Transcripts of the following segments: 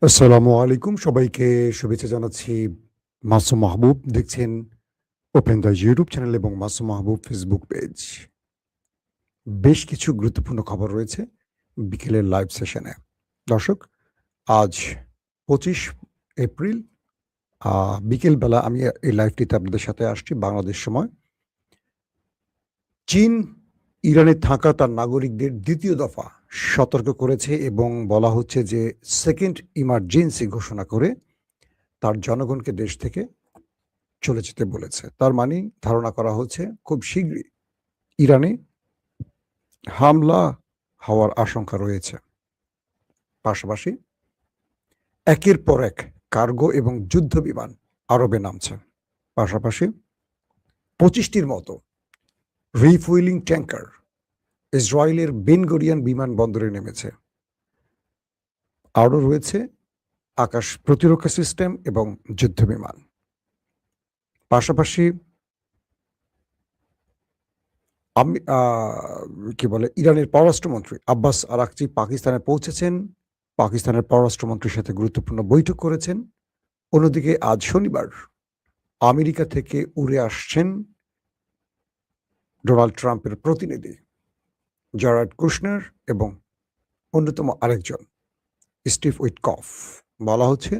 আসসালামু আলাইকুম। সবাইকে শুভেচ্ছা জানাচ্ছি। মাসুম মাহবুব দেখছেন ওপেন দ্য ইউটিউব চ্যানেল এবং মাসুম মাহবুব ফেসবুক পেজ। বেশ কিছু গুরুত্বপূর্ণ খবর রয়েছে বিকেলের লাইভ সেশনে। দর্শক, আজ ২৫ এপ্রিল বিকেলবেলা আমি এই লাইভটিতে আপনাদের সাথে আসছি বাংলাদেশ সময়। চীন ইরানে থাকা তার নাগরিকদের ২য় দফা সতর্ক করেছে এবং বলা হচ্ছে যে সেকেন্ড ইমার্জেন্সি ঘোষণা করে তার জনগণকে দেশ থেকে চলে যেতে বলেছে। তার মানে ধারণা করা হচ্ছে খুব শীঘ্রই ইরানে হামলা হওয়ার আশঙ্কা রয়েছে। পাশাপাশি একের পর এক কার্গো এবং যুদ্ধ বিমান আরবে নামছে। পাশাপাশি ২৫টির মতো রিফুয়েলিং ট্যাঙ্কার ইসরায়েলের বেন গরিয়ান বিমানবন্দরে নেমেছে। আরও রয়েছে আকাশ প্রতিরক্ষা সিস্টেম এবং যুদ্ধ বিমান। পাশাপাশি আমি কি বলে ইরানের পররাষ্ট্রমন্ত্রী আব্বাস আরাকচি পাকিস্তানে পৌঁছেছেন। পাকিস্তানের পররাষ্ট্রমন্ত্রীর সাথে গুরুত্বপূর্ণ বৈঠক করেছেন। অন্যদিকে আজ শনিবার আমেরিকা থেকে উড়ে আসছেন ডোনাল্ড ট্রাম্পের প্রতিনিধি জারাড কুশনার এবং অন্যতম আরেকজন স্টিভ উইটকফ। বলা হচ্ছে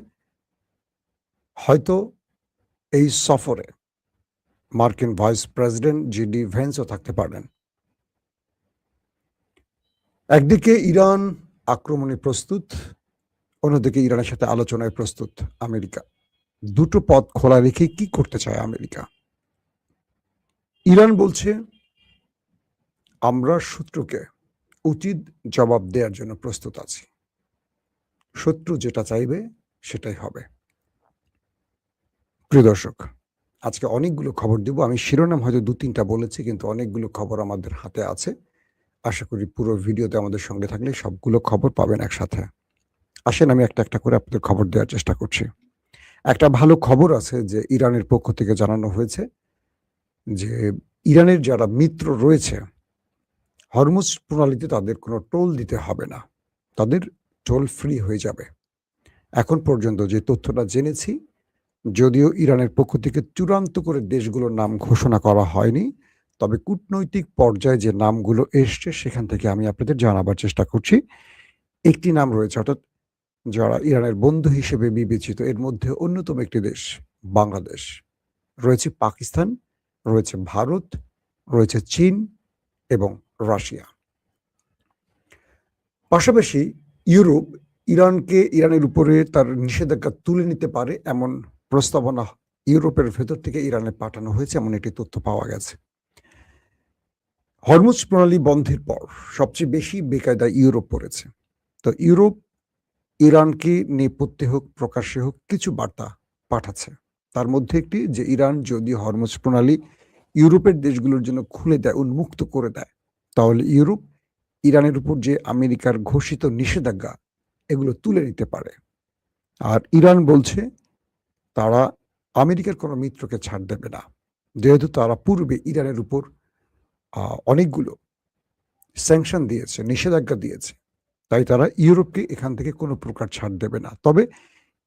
হয়তো এই সফরে মার্কিন ভাইস প্রেসিডেন্ট জিডি ভেন্সও থাকতে পারেন। একদিকে ইরান আক্রমণে প্রস্তুত, অন্যদিকে ইরানের সাথে আলোচনায় প্রস্তুত আমেরিকা। দুটো পথ খোলা রেখে কি করতে চায় আমেরিকা? ইরান বলছে আমরা শত্রুকে উচিত জবাব দেওয়ার জন্য প্রস্তুত আছি। শত্রু যেটা চাইবে সেটাই হবে। প্রিয় দর্শক, আজকে অনেকগুলো খবর দিব। আমি শিরোনাম হয়তো ২-৩টা বলেছি, কিন্তু অনেকগুলো খবর আমাদের হাতে আছে। আশা করি পুরো ভিডিওতে আমাদের সঙ্গে থাকলে সবগুলো খবর পাবেন একসাথে। আসেন আমি একটা, একটা করে আপনাদের খবর দেওয়ার চেষ্টা করছি। একটা ভালো খবর আছে যে ইরানের পক্ষ থেকে জানানো হয়েছে যে ইরানের যারা মিত্র রয়েছে হরমুজ প্রণালীতে তাদের কোনো টোল দিতে হবে না। তাদের টোল ফ্রি হয়ে যাবে। এখন পর্যন্ত যে তথ্যটা জেনেছি, যদিও ইরানের পক্ষ থেকে চূড়ান্ত করে দেশগুলোর নাম ঘোষণা করা হয়নি, তবে কূটনৈতিক পর্যায়ে যে নামগুলো এসছে সেখান থেকে আমি আপনাদের জানাবার চেষ্টা করছি। একটি নাম রয়েছে, অর্থাৎ যারা ইরানের বন্ধু হিসেবে বিবেচিত, এর মধ্যে অন্যতম একটি দেশ বাংলাদেশ, রয়েছে পাকিস্তান, রয়েছে ভারত, রয়েছে চীন এবং রাশিয়া। পাশাপাশি ইউরোপ ইরানের উপরে তার নিষেধাজ্ঞা তুলে নিতে পারে এমন প্রস্তাবনা ইউরোপের ভেতর থেকে ইরানে পাঠানো হয়েছে, এমন একটি তথ্য পাওয়া গেছে। হরমুজ প্রণালী বন্ধের পর সবচেয়ে বেশি বেকায়দা ইউরোপ পড়েছে। তো ইউরোপ ইরানকে নেপথ্যে হোক প্রকাশ্যে হোক কিছু বার্তা পাঠাচ্ছে। তার মধ্যে একটি যে ইরান যদি হরমুজ প্রণালী ইউরোপের দেশগুলোর জন্য খুলে দেয়, উন্মুক্ত করে দেয়, তাহলে ইউরোপ ইরানের উপর যে আমেরিকার ঘোষিত নিষেধাজ্ঞা এগুলো তুলে নিতে পারে। আর ইরান বলছে তারা আমেরিকার কোনো মিত্রকে ছাড় দেবে না, যেহেতু তারা পূর্বে ইরানের উপর অনেকগুলো স্যাংশন দিয়েছে, নিষেধাজ্ঞা দিয়েছে, তাই তারা ইউরোপকে এখান থেকে কোনো প্রকার ছাড় দেবে না। তবে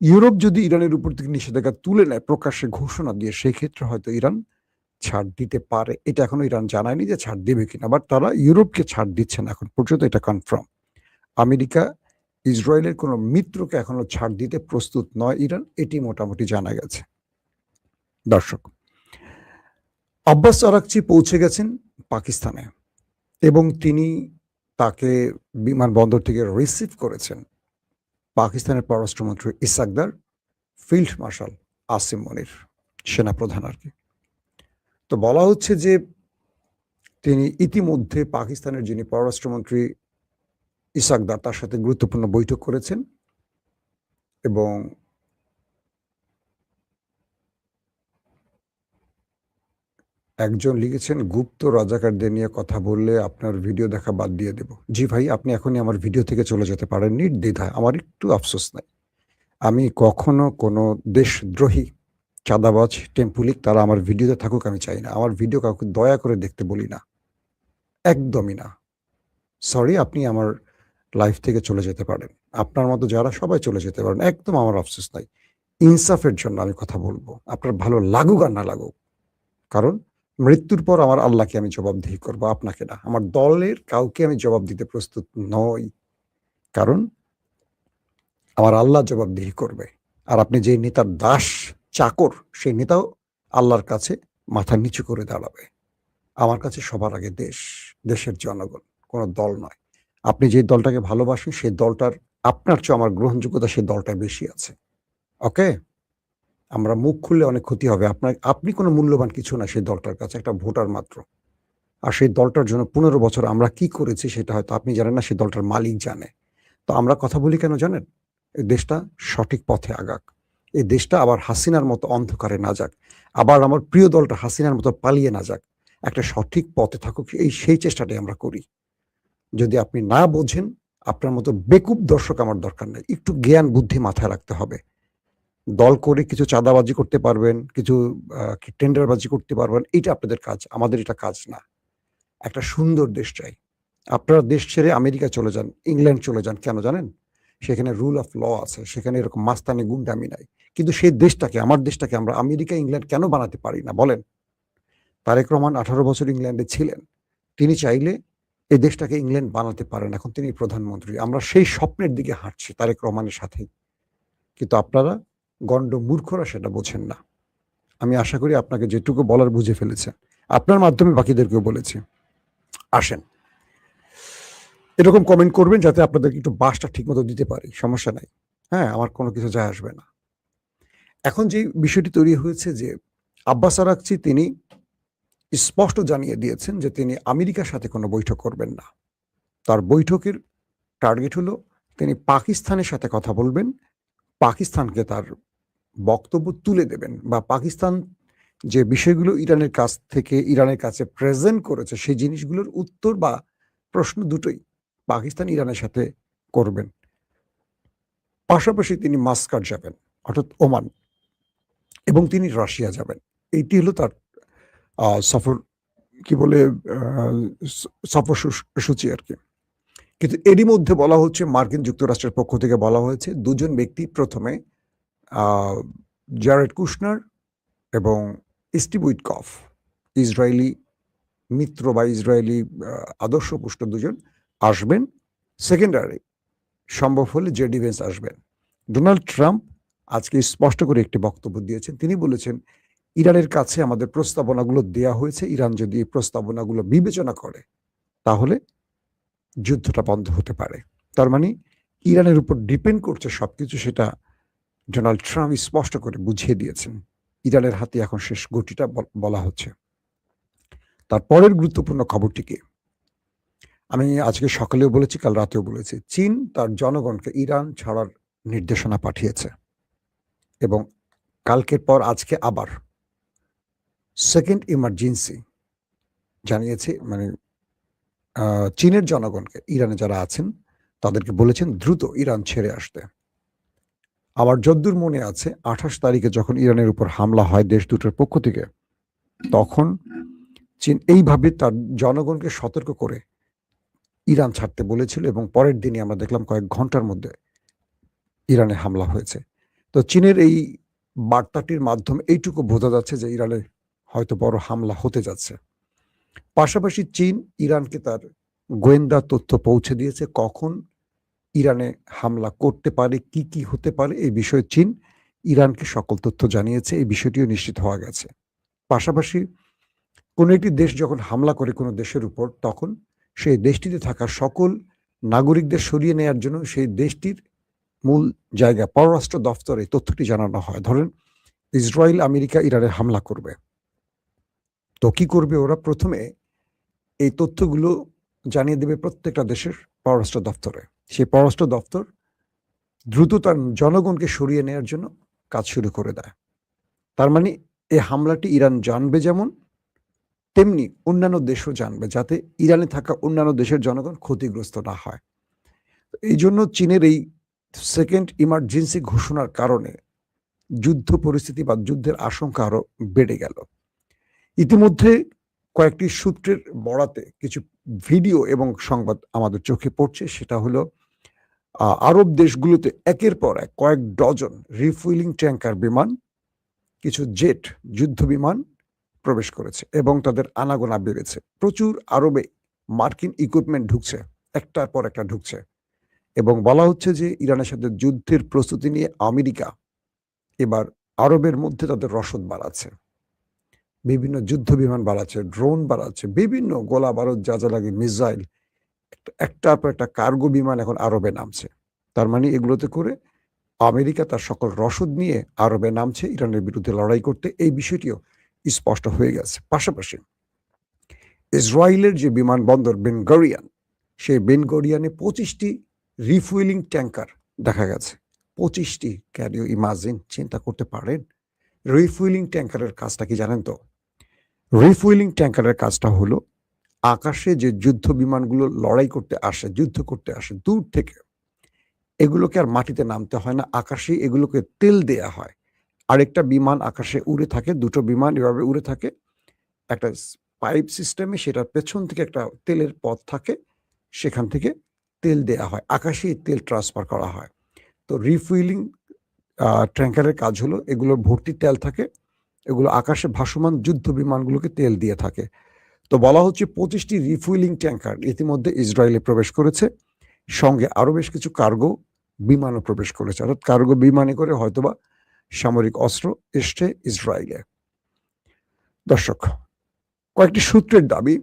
ইউরোপ যদি ইরানের উপর থেকে নিষেধাজ্ঞা তুলে নেয় প্রকাশ্যে ঘোষণা দিয়ে, সেই ক্ষেত্রে হয়তো ইরান ছাড় দিতে পারে। এটা এখনো ইরান জানায়নি যে ছাড় দেবে কিনা, বাট তারা ইউরোপকে ছাড় দিচ্ছে না এখন পর্যন্ত, এটা কনফার্ম। আমেরিকা ইসরায়েলের কোনো মিত্রকে এখনো ছাড় দিতে প্রস্তুত নয় ইরান, এটি মোটামুটি জানা গেছে। দর্শক, আব্বাস আরাকচি পৌঁছে গেছেন পাকিস্তানে এবং তাকে বিমানবন্দর থেকে রিসিভ করেছেন পাকিস্তানের পররাষ্ট্রমন্ত্রী ইসাকদার, ফিল্ড মার্শাল আসিম মনির, সেনাপ্রধান আর কি। তো বলা হচ্ছে যে তিনি ইতিমধ্যে পাকিস্তানের যিনি পররাষ্ট্রমন্ত্রী ইসাকদার, তার সাথে গুরুত্বপূর্ণ বৈঠক করেছেন এবং একজন লিখেছেন গুপ্ত রাজাকারদের নিয়ে কথা বললে আপনার ভিডিও দেখা বাদ দিয়ে দেব। জি ভাই, আপনি এখনই আমার ভিডিও থেকে চলে যেতে পারেন নির্দ্বিধায়, আমার একটু আফসোস নাই। আমি কখনো কোনো দেশদ্রোহী, চাঁদাবাজ, টেম্পুলিক তারা আমার ভিডিওতে থাকুক আমি চাই না। আমার ভিডিও কাউকে দয়া করে দেখতে বলি না, একদমই না। সরি, আপনি আমার লাইভ থেকে চলে যেতে পারেন। আপনার মতো যারা সবাই চলে যেতে পারেন, একদম আমার আফসোস নাই। ইনসাফের জন্য আমি কথা বলবো, আপনার ভালো লাগুক আর না লাগুক। কারণ মৃত্যুর পর আমার আল্লাহকে আমি জবাবদিহি করবো, আপনাকে না। আমার দলের কাউকে আমি জবাব দিতে প্রস্তুত নই। কারণ আমার আল্লাহ জবাবদিহি করবে। আর আপনি যে নেতার দাস, চাকর, সেই নেতাও আল্লাহর কাছে মাথা নিচু করে দাঁড়াবে। আমার কাছে সবার আগে দেশ, দেশের জনগণ, কোনো দল নয়। আপনি যে দলটাকে ভালোবাসেন সেই দলটার, আপনার চেয়ে আমার গ্রহণযোগ্যতা সেই দলটায় বেশি আছে। ওকে? আমরা মুখ খুললে অনেক ক্ষতি হবে। আপনি কোনো মূল্যবান কিছু না সেই দলটার কাছে, একটা ভোটার মাত্র। আর সেই দলটার জন্য ১৫ বছর আমরা কি করেছি সেটা হয়তো আপনি জানেন না, সেই দলটার মালিক জানে। তো আমরা কথা বলি কেন জানেন? এই দেশটা সঠিক পথে আগাক। এই দেশটা আবার হাসিনার মতো অন্ধকারে না যাক। আবার আমার প্রিয় দলটা হাসিনার মতো পালিয়ে না যাক। একটা সঠিক পথে থাকুক, সেই চেষ্টাটাই আমরা করি। যদি আপনি না বোঝেন, আপনার মতো বেকুব দর্শক আমার দরকার নাই। একটু জ্ঞান বুদ্ধি মাথায় রাখতে হবে। দল করে কিছু চাঁদাবাজি করতে পারবেন, কিছু টেন্ডারবাজি করতে পারবেন। এইটা আপনাদের কাজ। আমাদের এটা কাজ না। একটা সুন্দর দেশ চাই। আপনারা দেশ ছেড়ে আমেরিকা চলে যান, ইংল্যান্ড চলে যান। কেন জানেন? সেখানে রুল অফ ল আছে। সেখানে এরকম মাস্তানি গুন্ডামি নাই। কিন্তু সেই দেশটাকে, আমার দেশটাকে আমরা আমেরিকা, ইংল্যান্ড কেন বানাতে পারি না বলেন? তারেক রহমান 18 বছর ইংল্যান্ডে ছিলেন। তিনি চাইলে এই দেশটাকে ইংল্যান্ড বানাতে পারেন। এখন তিনি প্রধানমন্ত্রী। আমরা সেই স্বপ্নের দিকে হাঁটছি তারেক রহমানের সাথেই। কিন্তু আপনারা গণ্ড মূর্খরা সেটা বোঝেন না। আমি আশা করি আপনাকে যেটুকু বলার বুঝে ফেলেছেন। আপনার মাধ্যমে বাকিদেরকেও বলেছি। আসেন, এরকম কমেন্ট করবেন যাতে আপনাদেরকে একটু বাসটা ঠিকমতো দিতে পারি। সমস্যা নাই। হ্যাঁ, আমার কোনো কিছু যায় আসবে না। এখন যে বিষয়টি তৈরি হয়েছে যে আব্বাস আরাকচি তিনি স্পষ্ট জানিয়ে দিয়েছেন যে তিনি আমেরিকার সাথে কোনো বৈঠক করবেন না। তার বৈঠকের টার্গেট হলো তিনি পাকিস্তানের সাথে কথা বলবেন, পাকিস্তানকে তার বক্তব্য তুলে দেবেন, বা পাকিস্তান যে বিষয়গুলো ইরানের কাছে প্রেজেন্ট করেছে সেই জিনিসগুলোর উত্তর বা প্রশ্ন দুটোই পাকিস্তান ইরানের সাথে করবেন। পাশাপাশি তিনি মাস্কাট যাবেন, অর্থাৎ ওমান, এবং তিনি রাশিয়া যাবেন। এইটি হলো তার সফর, কি বলে, সফর সূচি আর কি। কিন্তু এরই মধ্যে বলা হচ্ছে, মার্কিন যুক্তরাষ্ট্রের পক্ষ থেকে বলা হয়েছে দুজন ব্যক্তি প্রথমে, জারেড কুশনার এবং স্টিভ উইটকফ, ইসরায়েলি মিত্র বা ইসরায়েলি আদর্শপুষ্ট দুজন আসবেন। সেকেন্ডারি সম্ভব হলে জেডি ভেন্স আসবেন। ডোনাল্ড ট্রাম্প আজকে স্পষ্ট করে একটি বক্তব্য দিয়েছেন। তিনি বলেছেন ইরানের কাছে আমাদের প্রস্তাবনাগুলো দেয়া হয়েছে, ইরান যদি এই প্রস্তাবনাগুলো বিবেচনা করে তাহলে যুদ্ধটা বন্ধ হতে পারে। তার মানে ইরানের উপর ডিপেন্ড করছে সবকিছু, সেটা ডোনাল্ড ট্রাম্প স্পষ্ট করে বুঝিয়ে দিয়েছেন। ইরানের হাতে এখন শেষ গতিটা বলা হচ্ছে। তারপরের গুরুত্বপূর্ণ খবরটি কি? আমি আজকে সকালেও বলেছি, কাল রাতেও বলেছি, চীন তার জনগণকে ইরান ছাড়ার নির্দেশনা পাঠিয়েছে এবং কালকের পর আজকে আবার সেকেন্ড ইমার্জেন্সি জানিয়েছে। মানে চীনের জনগণকে, ইরানে যারা আছেন তাদেরকে বলেছেন দ্রুত ইরান ছেড়ে আসতে। আমার যদ্দূর মনে আছে 28 তারিখে যখন ইরানের উপর হামলা হয় দেশ দুটোর পক্ষ থেকে, তখন চীন এইভাবে তার জনগণকে সতর্ক করে ইরান ছাড়তে বলেছিল এবং পরের দিনই আমরা দেখলাম কয়েক ঘন্টার মধ্যে ইরানে হামলা হয়েছে। তো চীনের এই বার্তাটির মাধ্যমে এইটুকু বোঝা যাচ্ছে যে ইরানে হয়তো বড় হামলা হতে যাচ্ছে। পাশাপাশি চীন ইরানকে তার গোয়েন্দা তথ্য পৌঁছে দিয়েছে কখন ইরানে হামলা করতে পারে, কি কি হতে পারে, এই বিষয়ে চীন ইরানকে সকল তথ্য জানিয়েছে। এই বিষয়টিও নিশ্চিত হওয়া গেছে। পাশাপাশি কোনো একটি দেশ যখন হামলা করে কোনো দেশের উপর, তখন সেই দেশটিতে থাকা সকল নাগরিকদের সরিয়ে নেওয়ার জন্য সেই দেশটির মূল জায়গা পররাষ্ট্র দফতরে তথ্যটি জানানো হয়। ধরেন ইসরায়েল আমেরিকা ইরানে হামলা করবে, তো কি করবে ওরা? প্রথমে এই তথ্যগুলো জানিয়ে দেবে প্রত্যেকটা দেশের পররাষ্ট্র দফতরে। সেই পররাষ্ট্র দফতর দ্রুত তার জনগণকে সরিয়ে নেওয়ার জন্য কাজ শুরু করে দেয়। তার মানে এই হামলাটি ইরান জানবে যেমন, তেমনি অন্যান্য দেশও জানবে, যাতে ইরানে থাকা অন্যান্য দেশের জনগণ ক্ষতিগ্রস্ত না হয়। এই জন্য চীনের এই সেকেন্ড ইমার্জেন্সি ঘোষণার কারণে যুদ্ধ পরিস্থিতি বা যুদ্ধের আশঙ্কা আরো বেড়ে গেল। ইতিমধ্যে কয়েকটি সূত্রের বরাতে কিছু ভিডিও এবং সংবাদ আমাদের চোখে পড়ছে। সেটা হলো আরব দেশগুলোতে একের পর এক কয়েক ডজন রিফুয়েলিং ট্যাঙ্কার বিমান, কিছু জেট যুদ্ধ বিমান প্রবেশ করেছে এবং তাদের আনাগোনা বেড়েছে। প্রচুর আরবে মার্কিন ইকুইপমেন্ট ঢুকছে, একটার পর একটা ঢুকছে, এবং বলা হচ্ছে যে ইরানের সাথে যুদ্ধের প্রস্তুতি নিয়ে আমেরিকা এবার আরবের মধ্যে তাদের রসদ বাড়াচ্ছে, বিভিন্ন যুদ্ধ বিমান বাড়াচ্ছে, ড্রোন বাড়াচ্ছে, বিভিন্ন গোলা বারুদ যা যা লাগে, মিসাইল, একটার পর একটা কার্গো বিমান এখন আরবে নামছে। তার মানে এগুলোতে করে আমেরিকা তার সকল রসদ নিয়ে আরবে নামছে ইরানের বিরুদ্ধে লড়াই করতে। এই বিষয়টিও স্পষ্ট হয়ে গেছে। পাশাপাশি ইসরায়েলের যে বিমানবন্দর বেন গরিয়ান, সেই বেন গরিয়ানে 25টি রিফুয়েলিং ট্যাঙ্কার দেখা গেছে। 25টি, ক্যান ইউ ইমাজিন, চিন্তা করতে পারেন? রিফুয়েলিং ট্যাঙ্কারের কাজটা কি জানেন তো? রিফুয়েলিং ট্যাঙ্কারের কাজটা হলো আকাশে যে যুদ্ধ বিমানগুলো লড়াই করতে আসে, যুদ্ধ করতে আসে দূর থেকে, এগুলোকে আর মাটিতে নামতে হয় না, আকাশে এগুলোকে তেল দেয়া হয়। আরেকটা বিমান আকাশে উড়ে থাকে, দুটো বিমান এভাবে উড়ে থাকে, একটা পাইপ সিস্টেমে সেটার পেছন থেকে একটা তেলের পথ থাকে, সেখান থেকে তেল দেয়া হয়, আকাশেই তেল ট্রান্সফার করা হয়। তো রিফুয়েলিং ট্যাঙ্কারের কাজ হলো এগুলো ভর্তি তেল থাকে, এগুলো আকাশে ভাসমান যুদ্ধ বিমানগুলোকে তেল দিয়ে থাকে। তো বলা হচ্ছে 25টি রিফুয়েলিং ট্যাঙ্কার ইতিমধ্যে ইসরায়েলে প্রবেশ করেছে, সঙ্গে আরো বেশ কিছু কার্গো বিমানও প্রবেশ করেছে, অর্থাৎ কার্গো বিমানে করে হয়তোবা সামরিক অস্ত্র এসছে ইসরায়েলে। দর্শক, কয়েকটি সূত্রের দাবি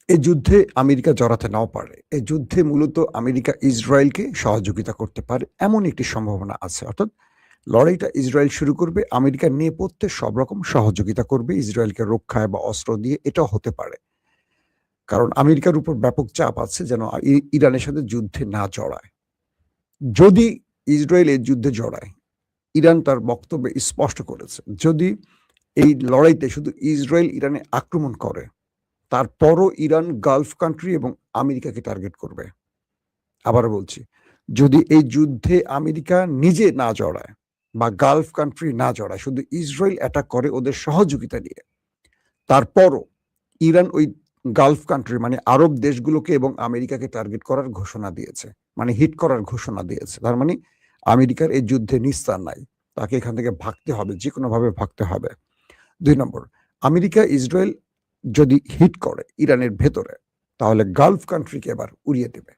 এই যুদ্ধে আমেরিকা জড়াতে নাও পারে, এই যুদ্ধে মূলত আমেরিকা ইসরায়েলকে সহযোগিতা করতে পারে এমন একটি সম্ভাবনা আছে। অর্থাৎ লড়াইটা ইসরায়েল শুরু করবে, আমেরিকা নেপথ্যে সব রকম সহযোগিতা করবে ইসরায়েলকে রক্ষায় বা অস্ত্র দিয়ে, এটাও হতে পারে। কারণ আমেরিকার উপর ব্যাপক চাপ আছে যেন ইরানের সাথে যুদ্ধে না জড়ায়। যদি ইসরায়েল এই যুদ্ধে জড়ায়, ইরান তার বক্তব্যে স্পষ্ট করেছে যদি এই লড়াইতে শুধু ইসরায়েল ইরানে আক্রমণ করে, তারপরও ইরান গালফ কান্ট্রি এবং আমেরিকাকে টার্গেট করবে। আবার বলছি, যদি এই যুদ্ধে আমেরিকা নিজে না জড়ায় বা গালফ কান্ট্রি না জড়ায়, শুধু ইসরায়েল অ্যাটাক করে ওদের সহযোগিতা নিয়ে, তারপরও ইরান ওই গালফ কান্ট্রি মানে আরব দেশগুলোকে এবং আমেরিকাকে টার্গেট করার ঘোষণা দিয়েছে, মানে হিট করার ঘোষণা দিয়েছে। তার মানে আমেরিকার এই যুদ্ধে নিস্তার নাই, তাকে এখান থেকে ভাগতে হবে, যে কোনোভাবে ভাগতে হবে। 2 নম্বর, আমেরিকা ইসরায়েল যদি হিট করে ইরানের ভেতরে, তাহলে গালফ কান্ট্রিকে এবার উড়িয়ে দেবে।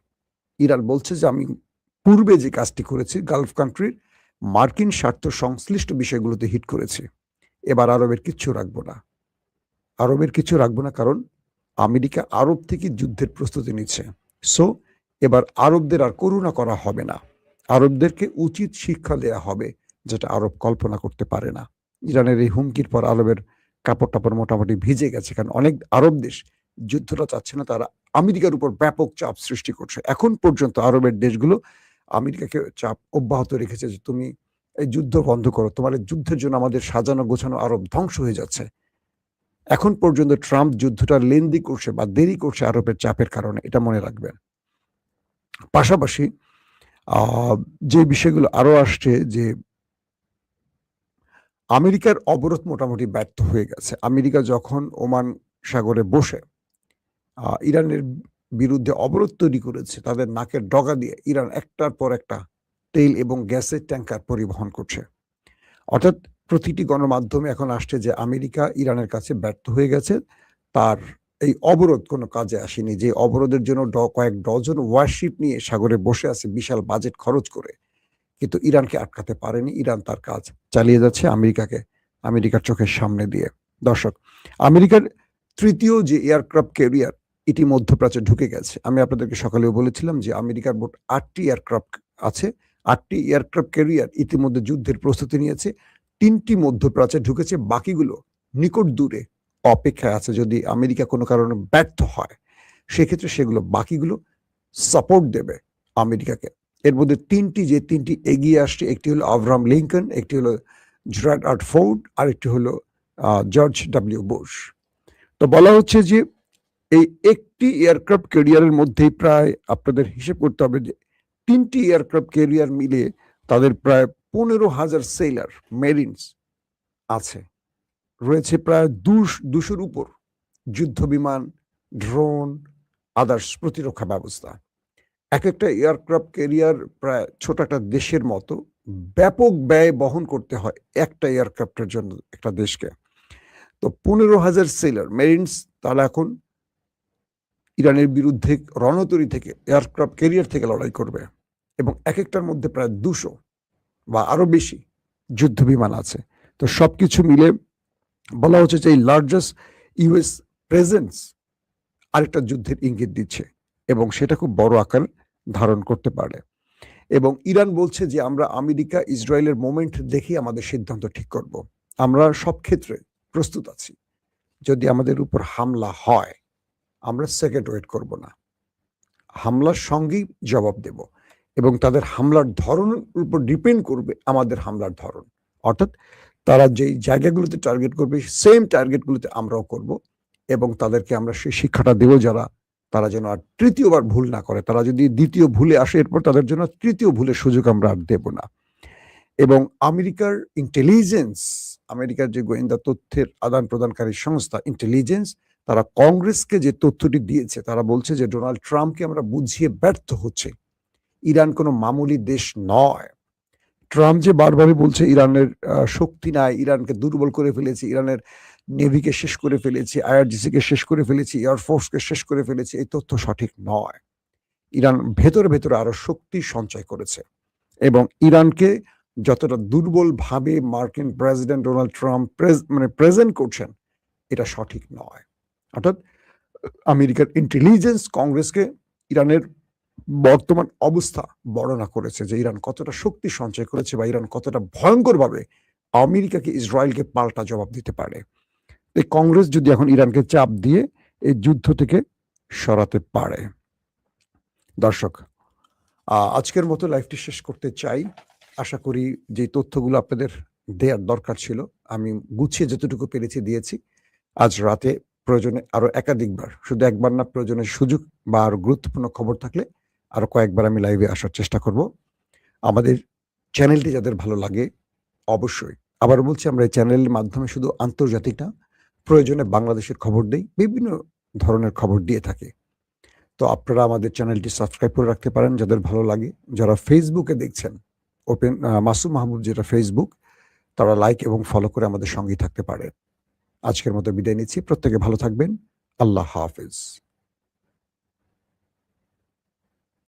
ইরান বলছে যে আমি পূর্বে যে কাজটি করেছি গালফ কান্ট্রির মার্কিন স্বার্থ সংশ্লিষ্ট বিষয়গুলোতে হিট করেছি, এবার আরবের কিচ্ছু রাখবো না, আরবের কিছু রাখবো না, কারণ আমেরিকা আরব থেকে যুদ্ধের প্রস্তুতি নিচ্ছে। সো এবার আরবদের আর করুণা করা হবে না, আরবদেরকে উচিত শিক্ষা দেয়া হবে, যেটা আরব কল্পনা করতে পারে না। ইরানের এই হুমকির পর আরবের কাপড় টাপড় মোটামুটি ভিজে গেছে, কারণ অনেক আরব দেশ যুদ্ধটা চাচ্ছে না, তারা আমেরিকার উপর ব্যাপক চাপ সৃষ্টি করছে। এখন পর্যন্ত আরবের দেশগুলো আমেরিকাকে চাপ অব্যাহত রেখেছে যে তুমি এই যুদ্ধ বন্ধ করো, তোমার এই যুদ্ধের জন্য আমাদের সাজানো গোছানো আরব ধ্বংস হয়ে যাচ্ছে। এখন পর্যন্ত ট্রাম্প যুদ্ধটা লেন্দি করছে বা দেরি করছে আরবের চাপের কারণে, এটা মনে রাখবেন। পাশাপাশি যে বিষয়গুলো আরো আসছে, যে আমেরিকার অবরোধ মোটামুটি ব্যর্থ হয়ে গেছে। আমেরিকা যখন ওমান সাগরে বসে ইরানের বিরুদ্ধে অবরোধ তৈরি করেছে, তাদের নাকের ডগা দিয়ে ইরান একটার পর একটা তেল এবং গ্যাসের ট্যাঙ্কার পরিবহন করছে। অর্থাৎ প্রতিটি গণমাধ্যমে এখন আসছে যে আমেরিকা ইরানের কাছে ব্যর্থ হয়ে গেছে, তার এই অবরোধ কোনো কাজে আসেনি, যে অবরোধের জন্য কয়েক ডজন ওয়ারশিপ নিয়ে সাগরে বসে আছে বিশাল বাজেট খরচ করে, কিন্তু ইরানকে আটকাতে পারেনি। ইরান তার কাজ চালিয়ে যাচ্ছে আমেরিকার চোখের সামনে দিয়ে। দর্শক, আমেরিকার তৃতীয় যে এয়ারক্রাফট ক্যারিয়ার এটি মধ্যপ্রাচ্যে ঢুকে গেছে। আমি আপনাদেরকে সকালেও বলেছিলাম যে আমেরিকার মোট 8টি এয়ারক্রাফট আছে, 8টি এয়ারক্রাফট ক্যারিয়ার ইতিমধ্যে যুদ্ধের প্রস্তুতি নিয়েছে। 3টি মধ্যপ্রাচ্যে ঢুকেছে, বাকিগুলো নিকট দূরে অপেক্ষায় আছে। যদি আমেরিকা কোনো কারণে ব্যর্থ হয়, সেক্ষেত্রে সেগুলো বাকিগুলো সাপোর্ট দেবে আমেরিকাকে। এর মধ্যে যে তিনটি এগিয়ে আসছে, একটি হলো আব্রাহাম লিঙ্কন, একটি হলো জেরার্ড ফোর্ড, আর একটি হলো জর্জ ডব্লিউ বুশ। তো বলা হচ্ছে যে এই একটি এয়ারক্রাফট ক্যারিয়ারের মধ্যেই প্রায় আপনাদের হিসেব করতে হবে যে 3টি এয়ারক্রাফট ক্যারিয়ার মিলে তাদের প্রায় 15,000 সেলার মেরিনস আছে, রয়েছে প্রায় 200-র উপর যুদ্ধ বিমান, ড্রোন, আদার্স প্রতিরক্ষা ব্যবস্থা। এক একটা এয়ারক্রাফট ক্যারিয়ার প্রায় ছোট একটা দেশের মতো ব্যাপক ব্যয় বহন করতে হয় একটা এয়ারক্রাফটের জন্য একটা দেশকে। তো 15,000 সেলার মেরিনস তারা এখন ইরানের বিরুদ্ধে রণতরী থেকে এয়ারক্রাফট ক্যারিয়ার থেকে লড়াই করবে এবং এক একটার মধ্যে প্রায় 200 বা আরো বেশি যুদ্ধ বিমান আছে। তো সবকিছু মিলে বলা হচ্ছে যে এই লার্জেস্ট ইউএস প্রেজেন্স আরেকটা যুদ্ধের ইঙ্গিত দিচ্ছে এবং সেটা খুব বড় আকার ধারণ করতে পারে। এবং ইরান বলছে যে আমরা আমেরিকা ইসরায়েলের মোমেন্ট দেখেই আমাদের সিদ্ধান্ত ঠিক করব। আমরা সব ক্ষেত্রে প্রস্তুত আছি। যদি আমাদের উপর হামলা হয় আমরা সেকেন্ড ওয়েট করব না, হামলার সঙ্গেই জবাব দেব এবং তাদের হামলার ধরনের উপর ডিপেন্ড করবে আমাদের হামলার ধরন। অর্থাৎ তারা যেই জায়গাগুলোতে টার্গেট করবে সেম টার্গেটগুলোতে আমরাও করব এবং তাদেরকে আমরা সেই শিক্ষাটা দেব তারা যেন আর তৃতীয়বার ভুল না করে। তারা যদি দ্বিতীয় ভুলে আসে এরপর তাদের জন্য তৃতীয় ভুলের সুযোগ আমরা আর দেব না। এবং আমেরিকার ইন্টেলিজেন্স, আমেরিকার যে গোয়েন্দা তথ্যের আদান প্রদানকারী সংস্থা ইন্টেলিজেন্স, তারা কংগ্রেসকে যে তথ্যটি দিয়েছে তারা বলছে যে ডোনাল্ড ট্রাম্পকে আমরা বুঝিয়ে ব্যর্থ হচ্ছে, ইরান কোনো মামুলি দেশ নয়। ট্রাম্প যে বারবারই বলছে ইরানের শক্তি নাই, ইরানকে দুর্বল করে ফেলেছে, ইরানের নেভিকে শেষ করে ফেলেছে, আইআরজিসিকে শেষ করে ফেলেছে, এয়ারফোর্সকে শেষ করে ফেলেছে, এই তথ্য সঠিক নয়। ইরান ভেতরে ভেতরে আরো শক্তি সঞ্চয় করেছে এবং ইরানকে যতটা দুর্বল ভাবে মার্কিন প্রেসিডেন্ট ডোনাল্ড ট্রাম্প প্রেজেন্ট করছেন এটা সঠিক নয়। অর্থাৎ আমেরিকার ইন্টেলিজেন্স কংগ্রেসকে ইরানের বর্তমান অবস্থা বর্ণনা করেছে যে ইরান কতটা শক্তি সঞ্চয় করেছে বা ইরান কতটা ভয়ঙ্করভাবে আমেরিকাকে ইসরায়েলকে পাল্টা জবাব দিতে পারে। এই কংগ্রেস যদি এখন ইরানকে চাপ দিয়ে এই যুদ্ধ থেকে সরাতে পারে। দর্শক, আজকের মতো লাইভটি শেষ করতে চাই। আশা করি যে তথ্যগুলো আপনাদের দেওয়ার দরকার ছিল আমি গুছিয়ে যতটুকু পেরেছি দিয়েছি। আজ রাতে প্রয়োজনে আরো একাধিকবার, শুধু একবার না, প্রয়োজনের সুযোগ বা আরো গুরুত্বপূর্ণ খবর থাকলে আরো কয়েকবার আমি লাইভে আসার চেষ্টা করব। আমাদের চ্যানেলটি যাদের ভালো লাগে অবশ্যই, আবার বলছি, আমরা এই চ্যানেলের মাধ্যমে শুধু আন্তর্জাতিক না, প্রয়োজনে বাংলাদেশের খবর দেই, বিভিন্ন ধরনের খবর দিয়ে থাকি। তো আপনারা আমাদের চ্যানেলটি সাবস্ক্রাইব করে রাখতে পারেন যাদের ভালো লাগে। যারা ফেসবুকে দেখছেন, ওপেন মাসুম মাহবুব যেটা ফেসবুক, তারা লাইক এবং ফলো করে আমাদের সঙ্গেই থাকতে পারে। আজকের মতো বিদায় নিচ্ছি। প্রত্যেকে ভালো থাকবেন। আল্লাহ হাফেজ।